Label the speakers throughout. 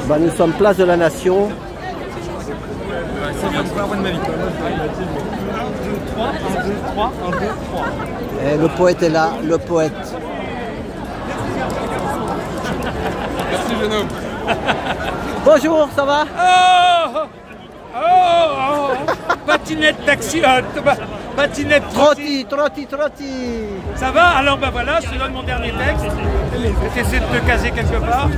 Speaker 1: Bah, nous sommes place de la Nation. Et le poète est là, le poète.
Speaker 2: Merci jeune homme.
Speaker 1: Bonjour, ça va?
Speaker 3: Patinette taxi, patinette
Speaker 1: Trotti.
Speaker 3: Ça va? Alors ben voilà, je te donne mon dernier texte. Je t'essaie de te caser quelque part.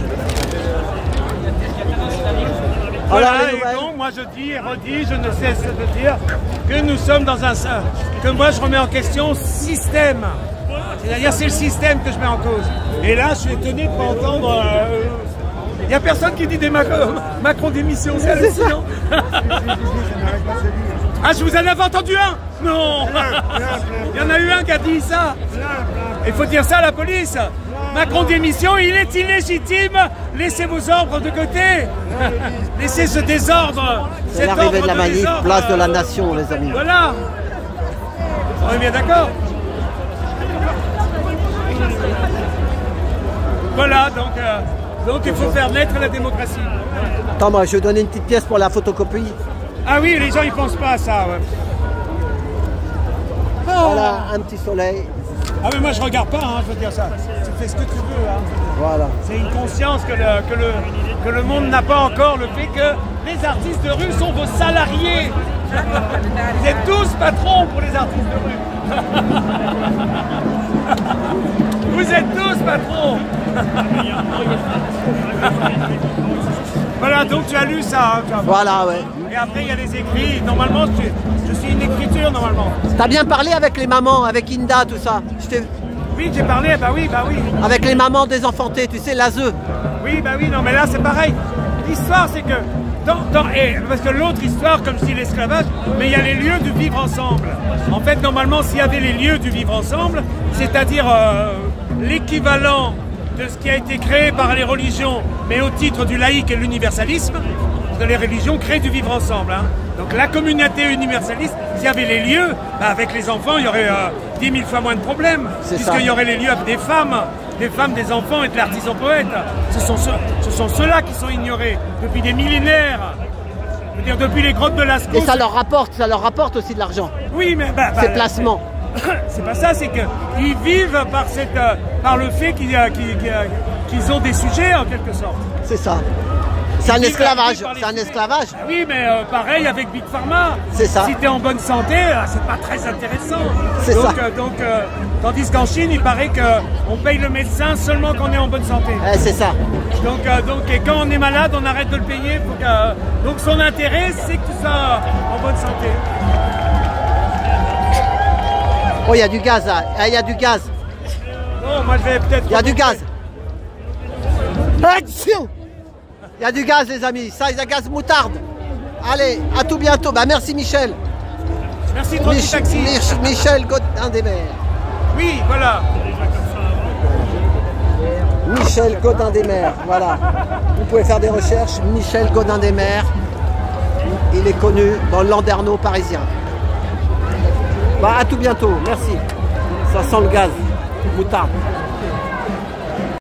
Speaker 3: Voilà, et donc moi je dis et redis, je ne cesse de dire que nous sommes dans un... que moi je remets en question système. C'est-à-dire c'est le système que je mets en cause. Et là je suis étonné de ne pas entendre... Il n'y a personne qui dit des Macron démission, c'est hallucinant. Ah, je vous en avais entendu un? Non. Il y en a eu un qui a dit ça. Il faut dire ça à la police. Macron démission, il est illégitime. Laissez vos ordres de côté. Laissez ce désordre.
Speaker 1: C'est l'arrivée de la manif, place de la Nation, les amis.
Speaker 3: Voilà. On est bien d'accord. Voilà, donc il faut faire naître la démocratie.
Speaker 1: Attends, moi, je vais donner une petite pièce pour la photocopie.
Speaker 3: Ah oui, les gens ils pensent pas à ça. Ouais.
Speaker 1: Voilà, un petit soleil.
Speaker 3: Ah mais moi je regarde pas, hein, je veux dire ça. Tu fais ce que tu veux. Hein.
Speaker 1: Voilà.
Speaker 3: C'est une conscience que le monde n'a pas encore, le fait que les artistes de rue sont vos salariés. Vous êtes tous patrons pour les artistes de rue. Vous êtes tous patrons. Voilà, donc tu as lu ça. Hein,
Speaker 1: voilà, ouais.
Speaker 3: Et après, il y a les écrits. Normalement, je suis une écriture, normalement.
Speaker 1: T'as bien parlé avec les mamans, avec Inda, tout ça?
Speaker 3: Oui, j'ai parlé, bah oui.
Speaker 1: Avec les mamans désenfantées, tu sais, l'ASE.
Speaker 3: Oui, bah oui, non, mais là, c'est pareil. L'histoire, c'est que... parce que l'autre histoire, comme je dis l'esclavage, mais il y a les lieux du vivre ensemble. En fait, normalement, s'il y avait les lieux du vivre ensemble, c'est-à-dire l'équivalent de ce qui a été créé par les religions, mais au titre du laïque et de l'universalisme, les religions créent du vivre ensemble. Hein. Donc la communauté universaliste, s'il y avait les lieux, bah, avec les enfants, il y aurait 10 000 fois moins de problèmes, puisqu'il y aurait les lieux avec des femmes, des enfants et de l'artisan poète. Ce sont ceux-là qui sont ignorés depuis des millénaires. Je veux dire, depuis les grottes de Lascaux.
Speaker 1: Et ça leur rapporte aussi de l'argent.
Speaker 3: Oui, mais...
Speaker 1: ces placements.
Speaker 3: C'est pas ça, c'est qu'ils vivent par le fait qu'ils ont des sujets, en quelque sorte.
Speaker 1: C'est ça. C'est un esclavage. C'est un esclavage.
Speaker 3: Oui, mais pareil avec Big Pharma.
Speaker 1: C'est ça.
Speaker 3: Si tu es en bonne santé, c'est pas très intéressant.
Speaker 1: C'est ça.
Speaker 3: Tandis qu'en Chine, il paraît qu'on paye le médecin seulement quand on est en bonne santé.
Speaker 1: C'est ça.
Speaker 3: Et quand on est malade, on arrête de le payer. Donc son intérêt, c'est que tu sois en bonne santé.
Speaker 1: Oh, il y a du gaz là. Il y a du gaz.
Speaker 3: Non, moi je vais peut-être...
Speaker 1: Il y a du gaz. Attention! Il y a du gaz, les amis. Ça, il y a gaz moutarde. Allez, à tout bientôt. Bah, merci, Michel.
Speaker 3: Merci, Trotti Taxi.
Speaker 1: Michel Godin-des-Mers.
Speaker 3: Oui, voilà.
Speaker 1: Michel Godin-des-Mers. Voilà. Vous pouvez faire des recherches. Michel Godin-des-Mers. Il est connu dans le Landerneau parisien. Bah, à tout bientôt. Merci. Ça sent le gaz moutarde.